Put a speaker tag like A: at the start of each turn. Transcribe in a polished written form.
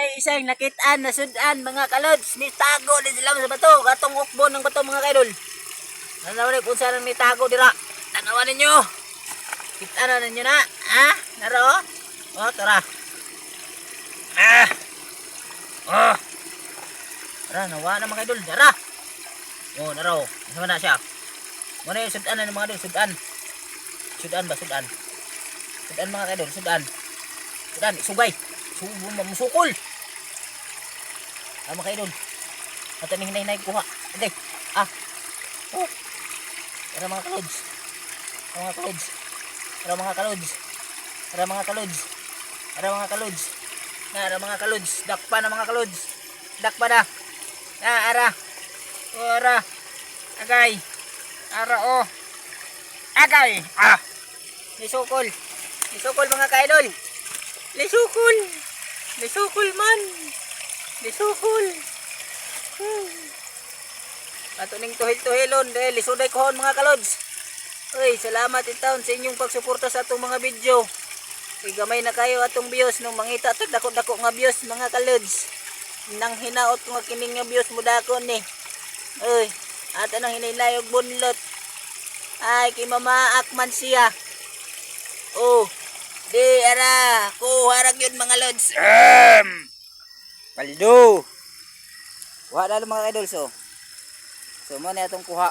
A: Ay isang nakitaan na sudan mga kalods. Nitago din sila sa bato. Gatong ukbo ng bato mga kaidol. Nanawa rin kung saan nitago dira. Tanawa ninyo. Kita na ninyo na. Ha? Naro? O, tara. Oh. Tara, nawa na mga idol. Tara. O, naro. Nasama na siya. Muna yung sudan na mga idol. Sudan. Sudan ba? Sudan. Sudan mga kaidol. Sudan. Sudan. Sugay. Musukol. Mga kaidol. At ang hinay-hinay kuha. Okay. Oh. Tara mga kalods. Tara mga kalods. Tara mga kalods. Tara mga kalods. Tara mga kalods. Tara mga kalods. Dakpa na mga kalods. Dakpa na. Ara. Ara. Agay. Ara oh. Agay. Lisukol. Lisukol mga kaidol. Lisukol. Lisukol man. Lisukol. Ato ning tuhil-tuhilon dahil lisuday kohon mga kalods. Uy, salamat itaon sa inyong pagsuporta sa atong mga video. Uy, gamay na kayo atong views nung mangita tag dako-dako nga views mga kalods. Nang hinaot ko nga kining nga views mo dakon ni. Uy, ato nang hinayog bunlot. Ay, kay mamaak man siya. Oh, di ara, kuha ra gyud mga lods. Paldo. Kuha na mga idol so. So mo na itong kuha.